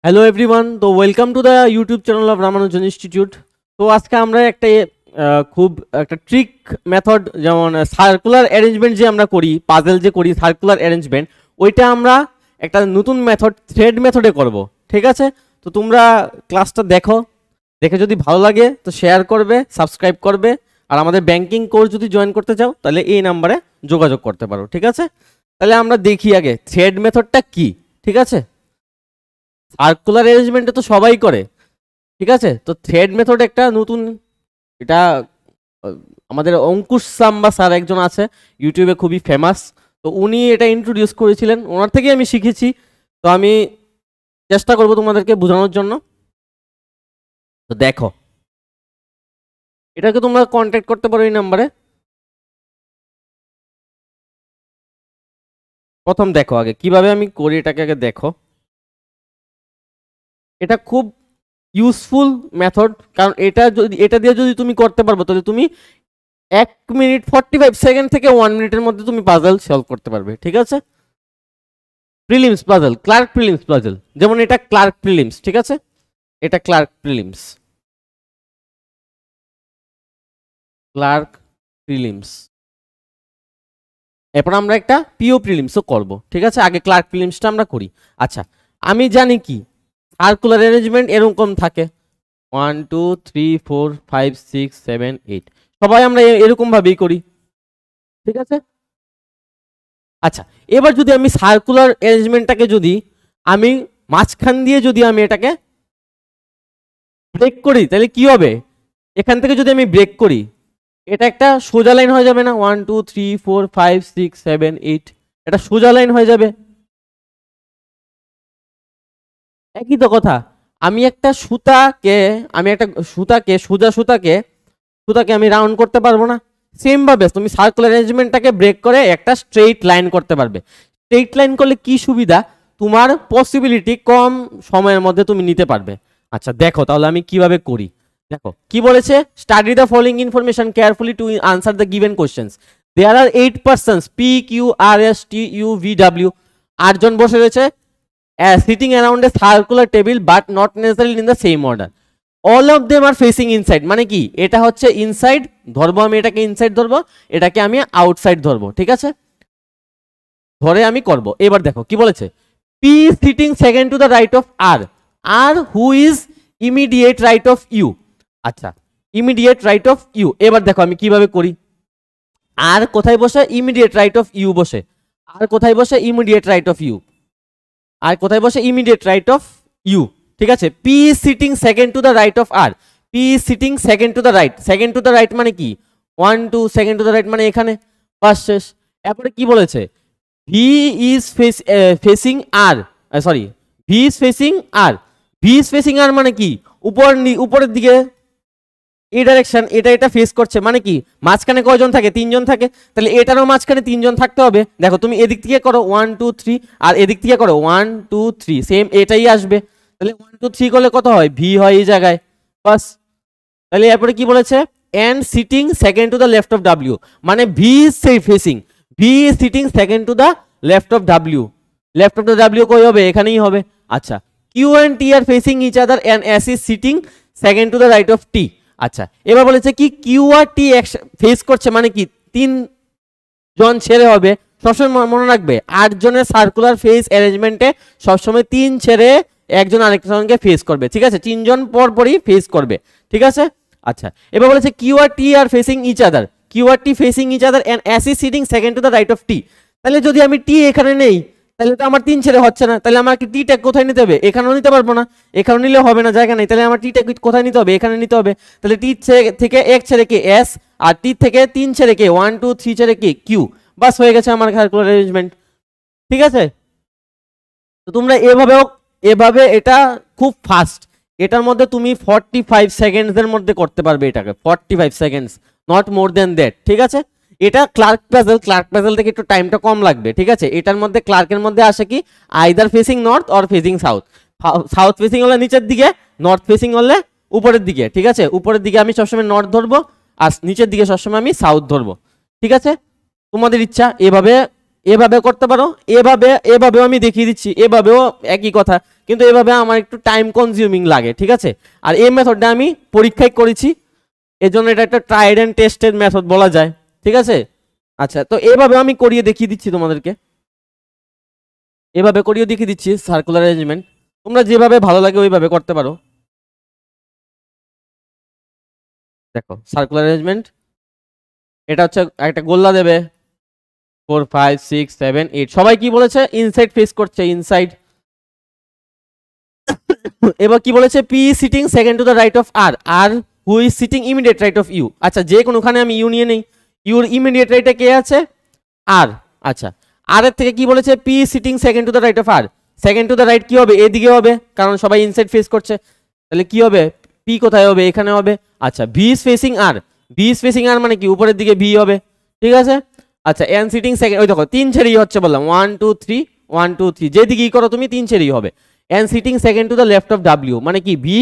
Hello everyone, তো welcome to the YouTube channel of Ramanujan institute. তো আজকে আমরা খুব একটা ট্রিক মেথড, যেমন সার্কুলার অ্যারেঞ্জমেন্ট যে আমরা করি, পাজেল যে করি সার্কুলার অ্যারেঞ্জমেন্ট, ওইটা আমরা একটা নতুন মেথড থ্রেড মেথডে করব। ঠিক আছে, তো তোমরা ক্লাসটা দেখো, দেখে যদি ভালো লাগে তো শেয়ার করবে, সাবস্ক্রাইব করবে, আর আমাদের ব্যাংকিং কোর্স যদি জয়েন করতে চাও তাহলে এই নাম্বারে যোগাযোগ করতে পারো। ঠিক আছে, তাহলে আমরা দেখি আগে থ্রেড মেথডটা কি। ঠিক আছে, সার্কুলার অ্যারেঞ্জমেন্টে তো সবাই করে। ঠিক আছে, তো থ্রেড মেথড একটা নতুন, এটা আমাদের অঙ্কুশ সাম্বা স্যার একজন আছে, ইউটিউবে খুবই ফেমাস, তো উনি এটা ইন্ট্রোডিউস করেছিলেন, ওনার থেকেই আমি শিখেছি। তো আমি চেষ্টা করব তোমাদেরকে বোঝানোর জন্য। তো দেখো, এটাকে তোমরা কন্ট্যাক্ট করতে পারো এই নাম্বারে। প্রথম দেখো আগে কিভাবে আমি করি, এটাকে আগে দেখো। এটা খুব ইউজফুল মেথড, কারণ এটা দিয়ে যদি তুমি করতে পারবো তাহলে তুমি 1 মিনিট 45 সেকেন্ড থেকে 1 মিনিটের মধ্যে তুমি পাজল সলভ করতে পারবে। ঠিক আছে, prelims puzzle, clerk prelims puzzle, যেমন এটা ক্লার্ক প্রিলিমস। ঠিক আছে, এটা ক্লার্ক প্রিলিমস, ক্লার্ক প্রিলিমস। এরপর আমরা একটা পিও প্রিলিমসও করব। ঠিক আছে, আগে ক্লার্ক প্রিলিমসটা আমরা করি। আচ্ছা, আমি জানি কি সার্কুলার অ্যারেঞ্জমেন্ট এরকম থাকে 1 2 3 4 5 6 7 8, সবাই আমরা এরকম ভাবেই করি। ঠিক আছে, আচ্ছা, এবার যদি আমি সার্কুলার অ্যারেঞ্জমেন্টটাকে যদি আমি মাঝখান দিয়ে যদি আমি এটাকে ব্রেক করি তাহলে কি হবে, এখান থেকে যদি আমি ব্রেক করি এটা একটা সোজা লাইন হয়ে যাবে না? 1 2 3 4 5 6 7 8, এটা সোজা লাইন হয়ে যাবে। একই তো কথা, আমি একটা সুতাকে আমি রাউন্ড করতে পারবো না? সেম ভাবে তুমি সার্কুলার অ্যারেঞ্জমেন্টটাকে ব্রেক করে একটা স্ট্রেইট লাইন করতে পারবে। স্ট্রেইট লাইন করলে কি সুবিধা, তোমার পসিবিলিটি কম সময়ের মধ্যে তুমি নিতে পারবে। আচ্ছা দেখো তাহলে আমি কিভাবে করি। দেখো কি বলেছে, study the following information carefully to answer the given questions. There are 8 persons P Q R S T U V W, 8 জন বসে রয়েছে sitting around a circular table but not necessarily in the same order. All of them are facing inside, মানে কি এটা হচ্ছে inside ধরবো, আমি এটাকে ইনসাইড ধরবো, এটাকে আমি আউটসাইড ধরবো। ঠিক আছে, ধরে আমি করব। এবার দেখো কি বলেছে, P sitting second to the right of R, R who is immediate right of U. আচ্ছা, ইমিডিয়েট রাইট অফ ইউ, এবার দেখো আমি কিভাবে করি। আর কোথায় বসে? ইমিডিয়েট রাইট অফ ইউ বসে। আর কোথায় বসে? Immediate right of U. আর কোথায় বসে? Immediate right of U. ঠিক আছে, P sitting second to the right of R, P sitting second to the right, second to the right মানে কি 1 2, সেকেন্ড টু দ্য রাইট মানে এখানে, ফার্স্ট শেষ। এরপরে কি বলেছে, V is facing R, sorry V is facing R, V is facing R মানে কি উপরের দিকে, এই ডাইরেকশন, এটা ফেস করছে, মানে কি মাঝখানে কয়জন থাকে? 3 জন থাকে, তাহলে এটারও মাঝখানে 3 জন থাকতে হবে। দেখো তুমি এদিক থেকে করো 1 2 3, আর এদিক থেকে করো 1 2 3, সেম এটাই আসবে। তাহলে 1 2 3 করলে কত হয়? ভি হয় এই জায়গায়, বাস। তাহলে এরপরে কি বলেছে, and sitting second to the left of W, মানে V is facing, V is sitting second to the left of W, left of the W কই হবে? এখানেই হবে। আচ্ছা, Q and T are facing each other and S is sitting second to the right of T. আচ্ছা, এবার বলেছে কি Q আর টি ফেস করছে, মানে কি 3 জন ছেড়ে হবে। সবসময় মনে রাখবে 8 জনের সার্কুলার ফেস অ্যারেঞ্জমেন্টে সবসময় 3 ছেড়ে একজন আরেকজনকে ফেস করবে। ঠিক আছে, 3 জন পর পরই ফেস করবে। ঠিক আছে, আচ্ছা এবার বলেছে কিউ আর T are facing each other, Q আর T facing each other and S is sitting second to the right of T. তাহলে যদি আমি টি এখানে নেই তাহলে তো আমার 3 ছেড়ে হচ্ছে না, তাহলে আমাকে টিটা কোথায় নিতে হবে? এখানেও নিতে পারবো না, এখানেও নিলে হবে না, জায়গা নেই, তাহলে আমার টিটা কোথায় নিতে হবে? এখানে নিতে হবে। তাহলে টি থেকে 1 ছেড়ে কে এস, আর টি থেকে 3 ছেড়ে কে 1 2 3 ছেড়ে কে কিউ, বাস হয়ে গেছে আমার সার্কুলার অ্যারেঞ্জমেন্ট। ঠিক আছে, তো তোমরা এভাবে এটা খুব ফাস্ট, এটার মধ্যে তুমি 45 সেকেন্ডসের মধ্যে করতে পারবে এটাকে, 45 seconds, not more than that. ঠিক আছে, এটা ক্লার্ক প্যাজেল থেকে একটু টাইমটা কম লাগবে। ঠিক আছে, এটার মধ্যে ক্লার্কের মধ্যে আসে কি either facing north or facing south, south facing হলে নিচের দিকে, নর্থ ফেসিং হলে উপরের দিকে। ঠিক আছে, উপরের দিকে আমি সবসময় নর্থ ধরবো, আর নিচের দিকে সবসময় আমি সাউথ ধরবো। ঠিক আছে, তোমাদের ইচ্ছা, এভাবে করতে পারো, এভাবেও আমি দেখিয়ে দিচ্ছি, এভাবেও একই কথা, কিন্তু এভাবে আমার একটু টাইম কনজিউমিং লাগে, ঠিক আছে। আর এই মেথডটা আমি পরীক্ষায় করেছি, এজন্য এটা একটা ট্রাইড অ্যান্ড টেস্টেড মেথড বলা যায়, ঠিক আছে। আচ্ছা, তো এভাবে আমি করিয়ে দেখিয়ে দিচ্ছি তোমাদেরকে, এভাবে করিয়ে দেখিয়ে দিচ্ছি সার্কুলার অ্যারেঞ্জমেন্ট। তোমরা যেভাবে ভালো লাগে ওইভাবে করতে পারো। দেখো সার্কুলার অ্যারেঞ্জমেন্ট, এটা হচ্ছে একটা গোল্লা দেবে 4 5 6 7 8, সবাই কি বলেছে ইনসাইড ফেস করছে, ইনসাইড। এবার কি বলেছে, P sitting second to the right of R, R who is sitting immediate right of U. আচ্ছা, যে কোনোখানে আমি ইউ নিয়ে নেই, ইউর ইমিডিয়েট রাইটে কে আছে, আর। আচ্ছা, আর এর থেকে কি বলেছে, P sitting second to the right of R, second to the right কি হবে, এদিকে হবে, কারণ সবাই ইনসাইড ফেস করছে, তাহলে কি হবে, পি কোথায় হবে, এখানে হবে। আচ্ছা, V is facing R, V is facing R মানে কি উপরের দিকে ভি হবে, ঠিক আছে। আচ্ছা, এন সিটিং সেকেন্ড, ওই দেখো তিন ছেড়েই হচ্ছে বললাম, 1 2 3 1 2 3, যেদিকেই করো তুমি তিন ছেড়েই হবে। N sitting second to the left of W মানে কি, ভি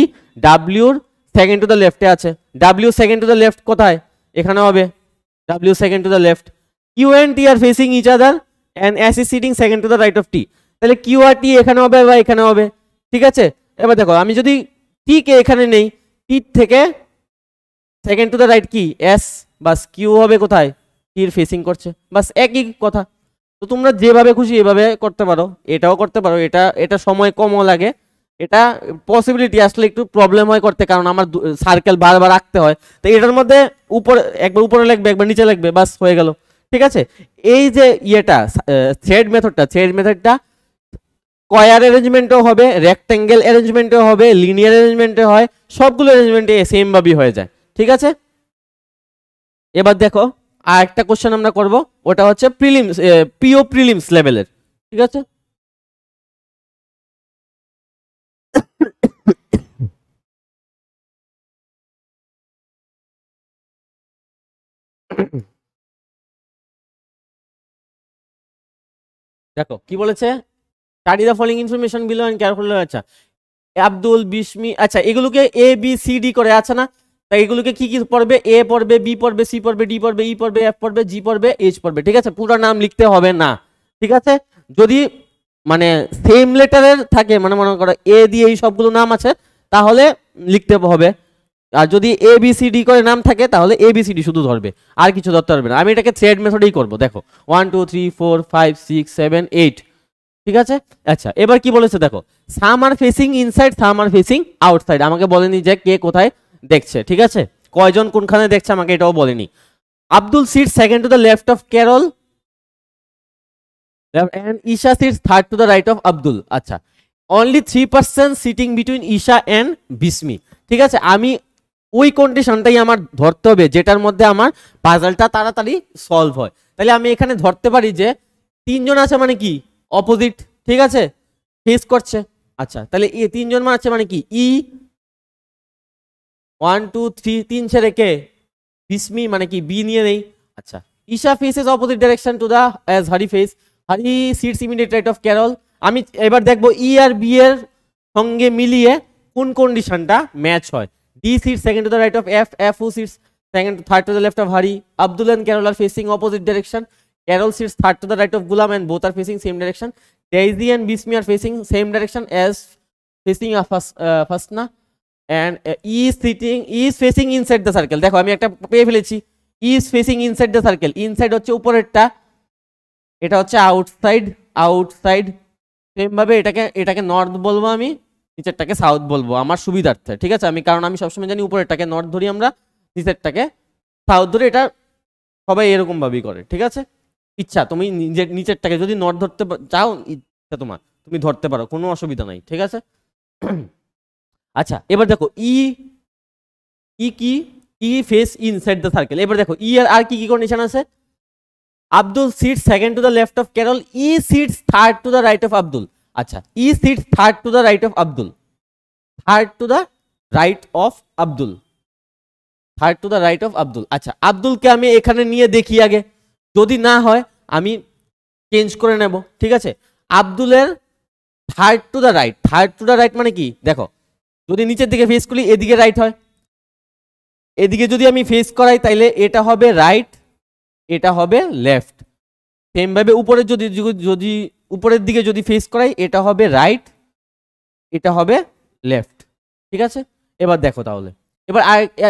ডাব্লিউর সেকেন্ড টু দ্য লেফটে আছে, W second to the left কোথায়, এখানে হবে, W second to the left. Q and T are facing each other and S is sitting second to the right of T, তাহলে Q আর টি এখানে হবে বা এখানে হবে, ঠিক আছে। এবার দেখো আমি যদি টি কে এখানে নেই, টি থেকে সেকেন্ড টু দ্য রাইট কি এস, বাস কিউ হবে কোথায়, টির ফেসিং করছে, বাস একই কথা। তো তোমরা যেভাবে খুশি এভাবে করতে পারো, এটাও করতে পারো, এটা এটা সময় কমও লাগে, এটা পসিবিলিটি আসলে একটু প্রবলেম হয় করতে, কারণ আমার সার্কেল বারবার রাখতে হয়, তো এটার মধ্যে উপরে একবার উপরে লাগবে একবার নিচে লাগবে, বাস হয়ে গেল, ঠিক আছে। এই যে ইয়েটা থ্রেড মেথডটা, থ্রেড মেথডটা স্কয়ার অ্যারেঞ্জমেন্টও হবে, রেক্ট্যাঙ্গেল অ্যারেঞ্জমেন্টও হবে, লিনিয়ার অ্যারেঞ্জমেন্টে হয়, সবগুলো অ্যারেঞ্জমেন্টে সেম ভাবেই হয়ে যায়, ঠিক আছে। এবার দেখো আর একটা কোশ্চেন আমরা করব, ওটা হচ্ছে প্রিলিমস, পিও প্রিলিমস লেভেলের, ঠিক আছে। দেখো কি বলেছে, study the following information below and carefully. আচ্ছা, আব্দুল, বিস্মি, আচ্ছা এগুলোকে এ বি সি ডি করে আছে না, তাই এগুলোকে কি কি পড়বে, এ পড়বে, বি পড়বে, সি পড়বে, ডি পড়বে, ই পড়বে, এফ পড়বে, জি পড়বে, এইচ পড়বে, ঠিক আছে। পুরো নাম লিখতে হবে না, ঠিক আছে। যদি মানে সেম লেটারের থাকে, মানে মনে করো এ দিয়ে এই সবগুলো নাম আছে, তাহলে লিখতে হবে। আর যদি এ বি সি ডি করে নাম থাকে, তাহলে এ বি সি ডি শুধু ধরবে, আর কিছু ধরতে পারবে না। আমি এটাকে থ্রেড মেথডেই করব, দেখো 1 2 3 4 5 6 7 8, ঠিক আছে। আচ্ছা, এবার কি বলেছে দেখো, some are facing inside, some are facing outside, আমাকে বলেনি যে কে কোথায় দেখছে, ঠিক আছে, কয়জন কোনখানে দেখছে আমাকে এটাও বলেনি। Abdul sits second to the left of Carol and Isha sits third to the right of Abdul. আচ্ছা, only 3% sitting between Isha and Bismi, ঠিক আছে। আমি ওই কন্ডিশনটাই আমার ধরতে হবে যেটার মধ্যে আমার পাজলটা তাড়াতাড়ি সলভ হয়, তাহলে আমি এখানে ধরতে পারি যে তিনজন আছে মানে কি অপোজিট, ঠিক আছে, ফেস করছে। আচ্ছা, তাহলে এই তিনজন মানে আছে মানে কি ই 1 2 3, তিন ছেড়ে কে বিস্মি মানে কি বি নিয়ে নেই। আচ্ছা, Isha faces opposite direction to the as Hari face, Hari sits immediate right of Carol. আমি এবার দেখবো ই আর বি এর সঙ্গে মিলিয়ে কোন কন্ডিশনটা ম্যাচ হয়। D sits second to the right of F, F who sits second third to the left of Harry. Abdul and Carol are facing opposite direction, Carol sits third to the right of Gulam and both are facing same direction. Daisy and Bismi are facing same direction as facing Fasna, and E is facing inside the circle. দেখো আমি একটা পেয়ে ফেলেছি, E is facing inside the circle. Inside হচ্ছে উপরেরটা, এটা হচ্ছে outside, outside. Same ভাবে এটাকে নর্থ বলবো, আমি নিচেরটাকে সাউথ বলবো আমার সুবিধার্থে, ঠিক আছে। আমি কারণ আমি সবসময় জানি উপরেরটাকে নর্থ ধরি আমরা, নিচেরটাকে সাউথ ধরি, এটা সবাই এরকম ভাবেই করে, ঠিক আছে। ইচ্ছা তুমি নিচেরটাকে যদি নর্থ ধরতে চাও, ইচ্ছা তোমার তুমি ধরতে পারো, কোনো অসুবিধা নাই, ঠিক আছে। আচ্ছা, এবার দেখো ই কি, E face inside the circle. এবার দেখো ই আর কি কি কন্ডিশন আছে, Abdul sits second to the left of Carol, E sits third to the right of Abdul. আচ্ছা, E sits third to the right of Abdul, third to the right of Abdul, third to the right of Abdul. আচ্ছা, আব্দুলকে আমি এখানে নিয়ে দেখি আগে, যদি না হয় আমি চেঞ্জ করে নেব, ঠিক আছে। আব্দুলের third to the right, third to the right মানে কি দেখো, যদি নিচের দিকে ফেস করি এদিকে রাইট হয়, এদিকে যদি আমি ফেস করাই তাইলে এটা হবে রাইট, এটা হবে লেফট, সেম ভাবে উপরে যদি যদি উপরের দিকে যদি ফেস করাই এটা হবে রাইট, এটা হবে লেফট, ঠিক আছে। এবার দেখো তাহলে এবার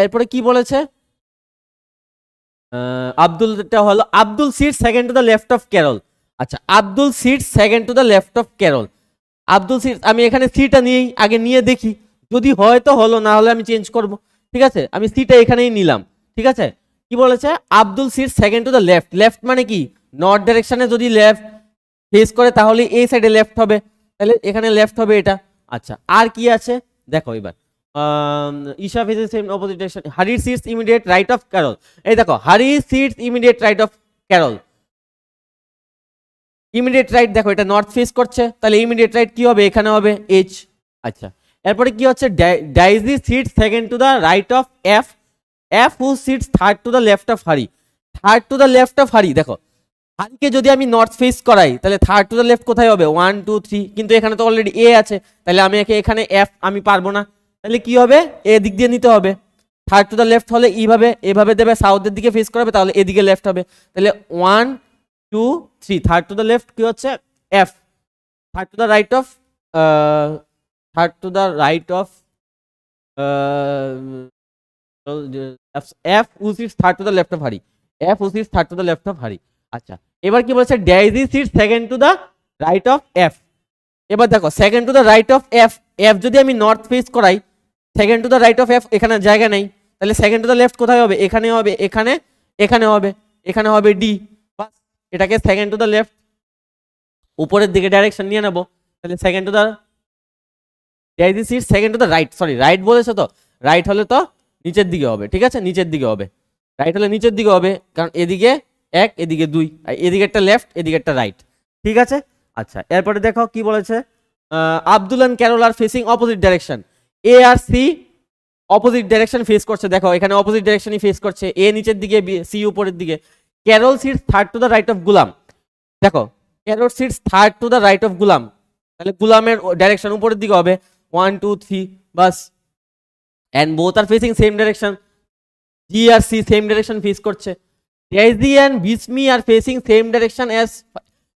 এরপরে কি বলেছে, আব্দুলটা হলো Abdul sits second to the left of Carol. আচ্ছা, Abdul sits second to the left of Carol. Abdul sits, আমি এখানে সিটা নিয়েই আগে নিয়ে দেখি, যদি হয় তো হলো, না হলে আমি চেঞ্জ করব, ঠিক আছে। আমি সিটা এখানেই নিলাম, ঠিক আছে। কি বলেছে, Abdul sits second to the left. Left মানে কি, নর্থ ডাইরেকশনে যদি লেফট ফেস করে তাহলে এই সাইডে লেফট হবে, তাহলে এখানে লেফট হবে এটা। আচ্ছা, আর কি আছে দেখো এবার, Isha faces same opposite direction, Harry sits immediate right of Carol. এই দেখো, Harry sits immediate right of Carol, immediate right দেখো এটা নর্থ ফেস করছে, তাহলে ইমিডিয়েট রাইট কি হবে, এখানে হবে এইচ। আচ্ছা, এরপরে কি হচ্ছে, Daisy sits second to the right of F, F who sits third to the left of Harry. Third to the left of Harry, দেখো হারিকে যদি আমি নর্থ ফেস করাই তাহলে থার্ড টু দ্য লেফট কোথায় হবে, 1 2 3, কিন্তু এখানে তো অলরেডি এ আছে, তাহলে আমি এখানে এফ আমি পারবো না, তাহলে কি হবে, এ দিক দিয়ে নিতে হবে। থার্ড টু দ্য লেফট হলে এইভাবে এভাবে দেবে, সাউথের দিকে ফেস করাবে, তাহলে এদিকে লেফট হবে, তাহলে 1 2 3, থার্ড টু দ্য লেফট কি হচ্ছে F, third to the right of third to the right of F who sits third to the left of Harry, F who sits third to the left of Harry. আচ্ছা, এবার কি বলছে, Daisy sits second to the right of F. এবার দেখো second to the right of F, F যদি আমি north face করাই, second to the right of F এখানে জায়গা নেই, তাহলে সেকেন্ড টু দ্য লেফট কোথায় হবে, এখানে হবে, এখানে এখানে হবে, এখানে হবে ডি। বাস, এটাকে সেকেন্ড টু দ্য লেফট উপরের দিকে ডাইরেকশন নিয়ে নেবো, তাহলে second to the Daisy sits second to the right, sorry right বলেছে তো, রাইট হলে তো নিচের দিকে হবে, ঠিক আছে, নিচের দিকে হবে, রাইট হলে নিচের দিকে হবে, কারণ এদিকে এক এদিকে দুই, এদিকে একটা লেফট এদিকে একটা রাইট, ঠিক আছে। আচ্ছা, এরপরে দেখো কি বলেছে, Abdul and Carol are facing opposite direction, A আর সি অপোজিট ডাইরেকশন ফেস করছে, দেখো এখানে অপোজিট ডাইরেকশনই ফেস করছে, এ নিচের দিকে সি উপরের দিকে। Carol sits third to the right of Gulam, দেখো Carol sits third to the right of Gulam, তাহলে গুলামের ডাইরেকশন উপরের দিকে হবে 1 2 3, বাস। And both are facing same direction, G আর সি সেম ডাইরেকশন ফেস করছে। Daisy and Bismi are facing same direction as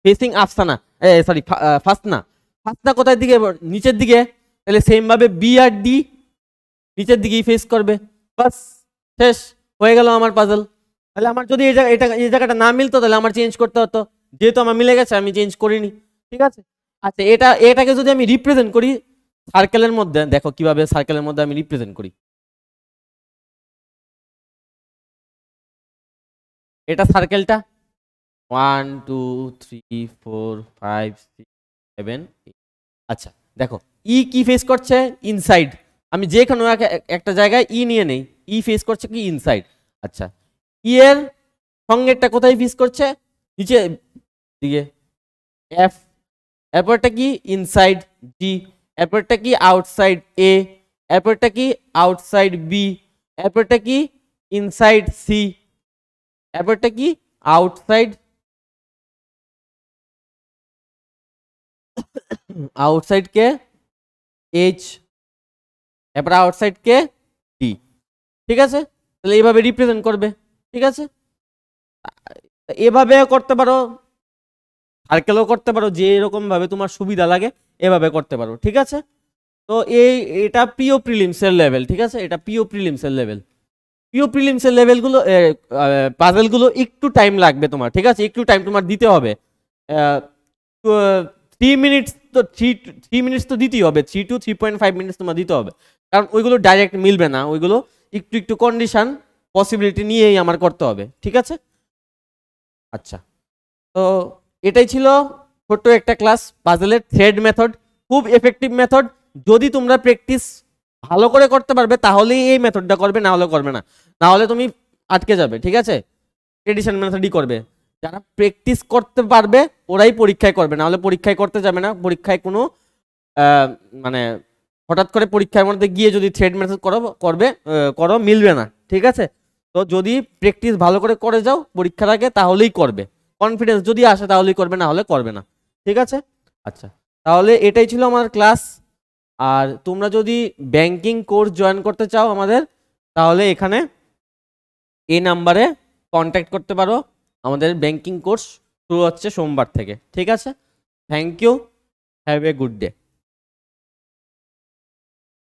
facing Afsana, sorry Fasna. Fasna কোথায় দিকে, নিচের দিকে, তাহলে সেম ভাবে বি আর ডি নিচের দিকেই ফেস করবে, বাস শেষ হয়ে গেল আমার পাজল। তাহলে আমার যদি এই জায়গাটা না মিলতো তাহলে আমার চেঞ্জ করতে হতো, যেহেতু আমার মিলে গেছে আমি চেঞ্জ করিনি, ঠিক আছে। আচ্ছা, এটাকে যদি আমি রিপ্রেজেন্ট করি সার্কেলের মধ্যে, দেখো কিভাবে সার্কেলের মধ্যে আমি রিপ্রেজেন্ট করি। এটা সার্কেলটা 1 2 3 4 5 6 7 8। আচ্ছা দেখো, ই কি ফেস করছে, ইনসাইড, আমি যে কোনো একটা জায়গায় ই নিয়ে নেই, ই ফেস করছে কি ইনসাইড। আচ্ছা, ই এর সঙ্গেরটা কোথায় ফেস করছে, নিচে দিকে এফ, এরপরটা কি ইনসাইড জি, এরপরটা কি আউটসাইড এ, এরপরটা কি আউটসাইড বি, এরপরটা কি ইনসাইড সি, এরপরটা কি আউটসাইড আউটসাইড কে এইচ, এরপর আউটসাইড কে ডি, ঠিক আছে। তাহলে এইভাবে রিপ্রেজেন্ট করবে, ঠিক আছে। এভাবে করতে পারো, সার্কেলও করতে পারো, যে এরকম ভাবে তোমার সুবিধা লাগে এভাবে করতে পারো, ঠিক আছে। তো এটা পিও প্রিলিমসের লেভেল, ঠিক আছে, এটা পিও প্রিলিমসের লেভেল। পিও প্রিলিমসের লেভেলগুলো পাজলগুলো একটু টাইম লাগবে তোমার, ঠিক আছে, একটু টাইম তোমার দিতে হবে। 3 মিনিটস তো 3 মিনিটস তো দিতেই হবে, 3 to 3.5 মিনিটস তোমার দিতে হবে, কারণ ওইগুলো ডাইরেক্ট মিলবে না, ওইগুলো একটু একটু কন্ডিশন পসিবিলিটি নিয়েই আমার করতে হবে, ঠিক আছে। আচ্ছা, তো এটাই ছিল ছোট্ট একটা ক্লাস পাজলের থ্রেড মেথড, খুব এফেক্টিভ মেথড। যদি তোমরা প্র্যাকটিস ভালো করে করতে পারবে তাহলেই এই মেথডটা করবে, না হলে করবে না, না হলে তুমি আটকে যাবে, ঠিক আছে। ট্রেডিশনাল মেথডই করবে, যারা প্র্যাকটিস করতে পারবে ওরাই পরীক্ষায় করবে, না হলে পরীক্ষায় করতে যাবে না। পরীক্ষায় কোনো মানে হঠাৎ করে পরীক্ষার মধ্যে গিয়ে যদি থ্রেড মেথড করো মিলবে না, ঠিক আছে। তো যদি প্র্যাকটিস ভালো করে যাও পরীক্ষার আগে তাহলেই করবে, কনফিডেন্স যদি আসে তাহলেই করবে, না হলে করবে না, ঠিক আছে। আচ্ছা, তাহলে এটাই ছিল আমার ক্লাস। আর তোমরা যদি ব্যাংকিং কোর্স জয়েন করতে চাও আমাদের, তাহলে এখানে এই নাম্বারে কন্ট্যাক্ট করতে পারো। আমাদের ব্যাংকিং কোর্স শুরু হচ্ছে সোমবার থেকে। ঠিক আছে, thank you, have a good day.